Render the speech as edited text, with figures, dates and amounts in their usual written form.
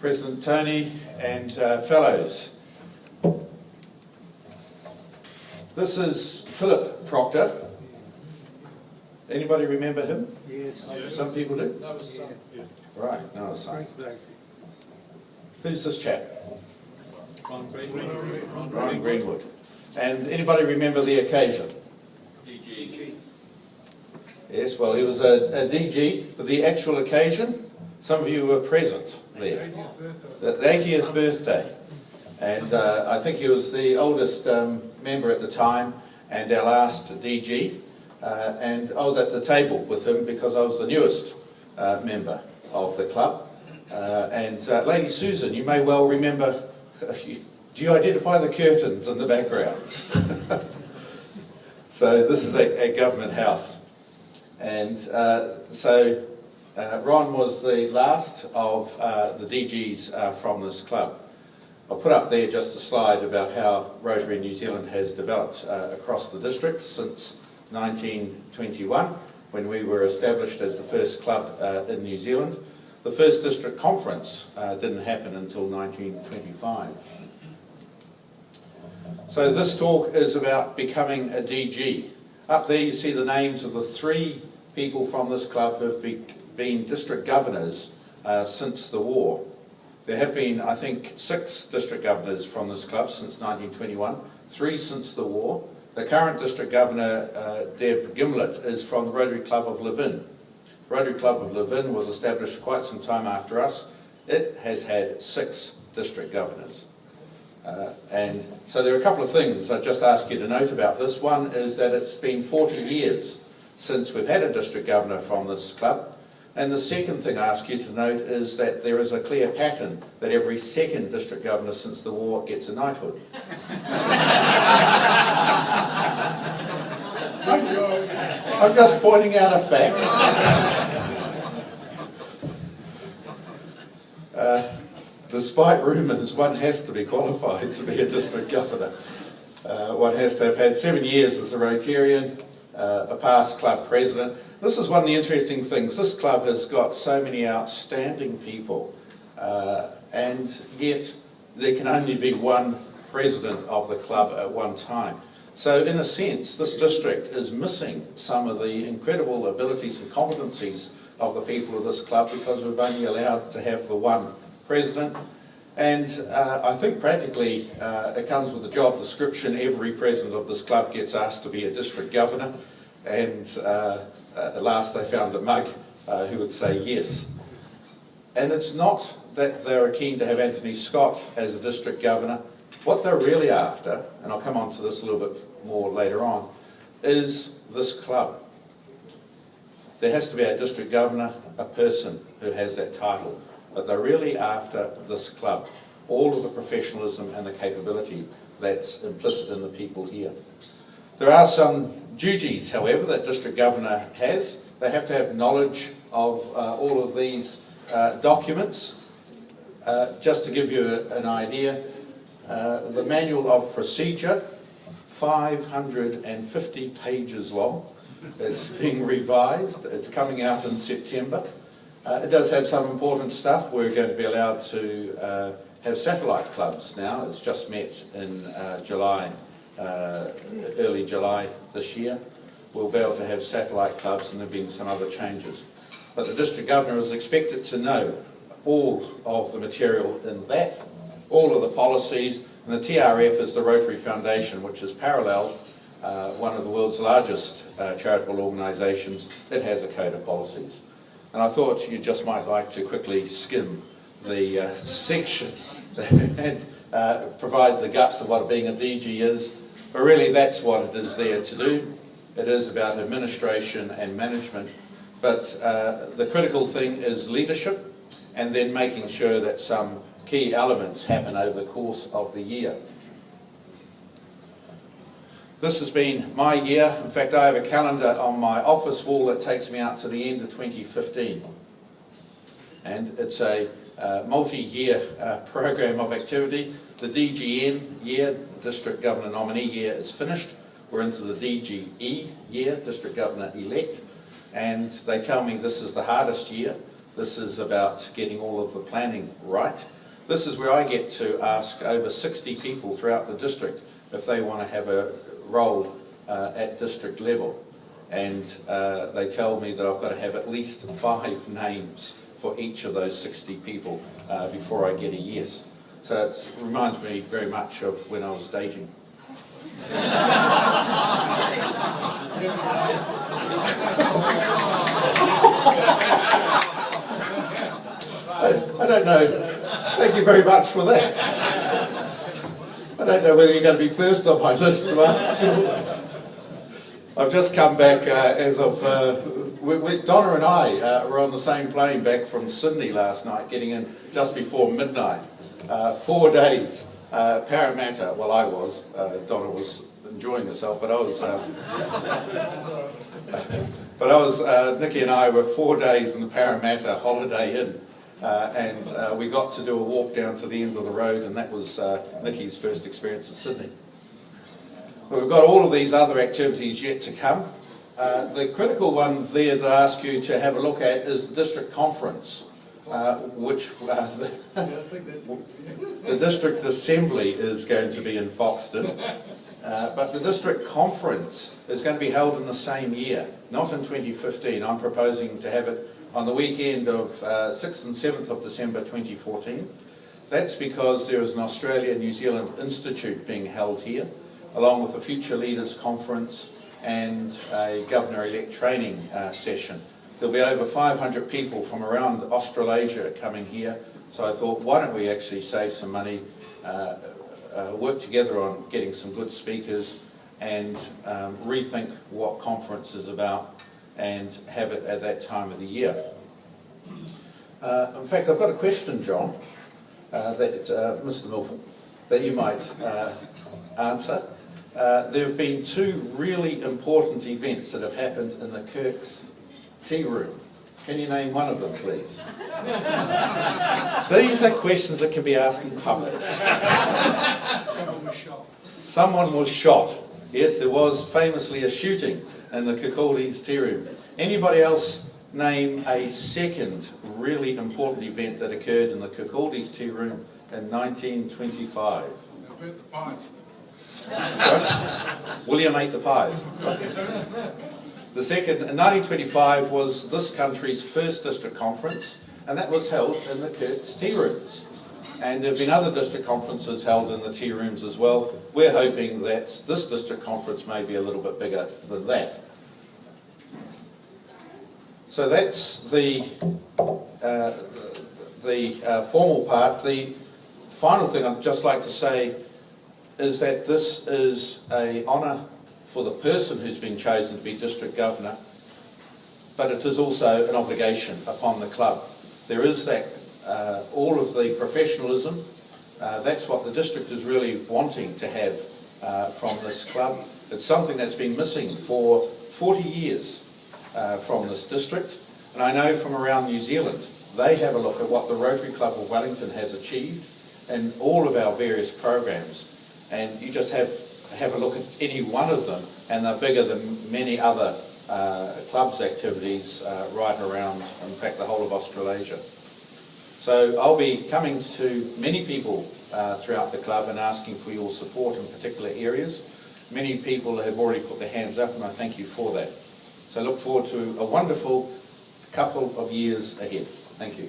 President Tony and fellows. This is Philip Proctor. Anybody remember him? Yes. Some people do? That was son. Yeah. Right, no, it's not. Frank Blake. Who's this chap? Ron Greenwood. Ron Greenwood. And anybody remember the occasion? DG. Yes, well, he was a DG, but the actual occasion, some of you were present there. The 80th birthday. And I think he was the oldest member at the time and our last DG. And I was at the table with him because I was the newest member of the club. And Lady Susan, you may well remember, do you identify the curtains in the background? So this is a government house. And so Ron was the last of the DGs from this club. I'll put up there just a slide about how Rotary New Zealand has developed across the district since 1921, when we were established as the first club in New Zealand. The first district conference didn't happen until 1925. So this talk is about becoming a DG. Up there you see the names of the 3 people from this club who have been district governors since the war. There have been, I think, 6 district governors from this club since 1921, 3 since the war. The current district governor, Deb Gimlett, is from the Rotary Club of Levin. Rotary Club of Levin was established quite some time after us. It has had 6 district governors. And so there are a couple of things I'd just ask you to note about this. One is that it's been 40 years since we've had a district governor from this club. And the second thing I ask you to note is that there is a clear pattern that every second district governor since the war gets a knighthood. I'm just pointing out a fact. Despite rumours, one has to be qualified to be a district governor. One has to have had 7 years as a Rotarian, a past club president. This is one of the interesting things. This club has got so many outstanding people, and yet there can only be one president of the club at one time. So in a sense, this district is missing some of the incredible abilities and competencies of the people of this club because we've only allowed to have the one president. And I think practically it comes with the job description. Every president of this club gets asked to be a district governor, and at last they found a mug who would say yes. And it's not that they're keen to have Anthony Scott as a district governor. What they're really after, and I'll come on to this a little bit more later on, is this club. There has to be a district governor, a person who has that title, but they're really after this club, all of the professionalism and the capability that's implicit in the people here. There are some duties, however, that district governor has. They have to have knowledge of all of these documents. Just to give you an idea, the manual of procedure, 550 pages long. It's being revised. It's coming out in September. It does have some important stuff. We're going to be allowed to have satellite clubs now. It's just met in July, early July this year. We'll be able to have satellite clubs, and there have been some other changes. But the district governor is expected to know all of the material in that, all of the policies, and the TRF is the Rotary Foundation, which is parallel, one of the world's largest charitable organisations. It has a code of policies. And I thought you just might like to quickly skim the section that provides the guts of what being a DG is. But really that's what it is there to do. It is about administration and management. But the critical thing is leadership, and then making sure that some key elements happen over the course of the year. This has been my year. In fact, I have a calendar on my office wall that takes me out to the end of 2015. And it's a multi-year program of activity. The DGN year, District Governor Nominee year, is finished. We're into the DGE year, District Governor Elect. And they tell me this is the hardest year. This is about getting all of the planning right. This is where I get to ask over 60 people throughout the district if they want to have a role at district level. And they tell me that I've got to have at least 5 names for each of those 60 people before I get a yes. So it reminds me very much of when I was dating. I don't know. Thank you very much for that. I don't know whether you're going to be first on my list to ask. I've just come back as of... Donna and I were on the same plane back from Sydney last night, getting in just before midnight. 4 days. Parramatta, well I was. Donna was enjoying herself, but I was... Nikki and I were 4 days in the Parramatta Holiday Inn. And we got to do a walk down to the end of the road, and that was Nikki's first experience in Sydney. But we've got all of these other activities yet to come. The critical one there that I ask you to have a look at is the district conference, which the district assembly is going to be in Foxton. But the district conference is going to be held in the same year, not in 2015. I'm proposing to have it on the weekend of 6th and 7th of December 2014. That's because there is an Australia-New Zealand Institute being held here, along with a Future Leaders Conference and a Governor-elect training session. There'll be over 500 people from around Australasia coming here, so I thought, why don't we actually save some money, work together on getting some good speakers, and rethink what conference is about, and have it at that time of the year. In fact, I've got a question, John, that Mr. Milford, that you might answer. There have been 2 really important events that have happened in the Kirk's tea room. Can you name one of them, please? These are questions that can be asked in public. Someone was shot. Someone was shot. Yes, there was famously a shooting in the Kirkaldi's tea room. Anybody else name a second really important event that occurred in the Kirkaldi's tea room in 1925? The pies. William ate the pies. The second, in 1925, was this country's first district conference, and that was held in the Kirk's tea rooms. And there have been other district conferences held in the tea rooms as well. We're hoping that this district conference may be a little bit bigger than that. So that's the formal part. The final thing I'd just like to say is that this is an honour for the person who's been chosen to be district governor, but it is also an obligation upon the club. There is that, all of the professionalism, that's what the district is really wanting to have from this club. It's something that's been missing for 40 years from this district, and I know from around New Zealand, they have a look at what the Rotary Club of Wellington has achieved in all of our various programs, and you just have a look at any one of them, and they're bigger than many other clubs' activities right around, in fact, the whole of Australasia. So I'll be coming to many people throughout the club and asking for your support in particular areas. Many people have already put their hands up, and I thank you for that. So I look forward to a wonderful couple of years ahead. Thank you.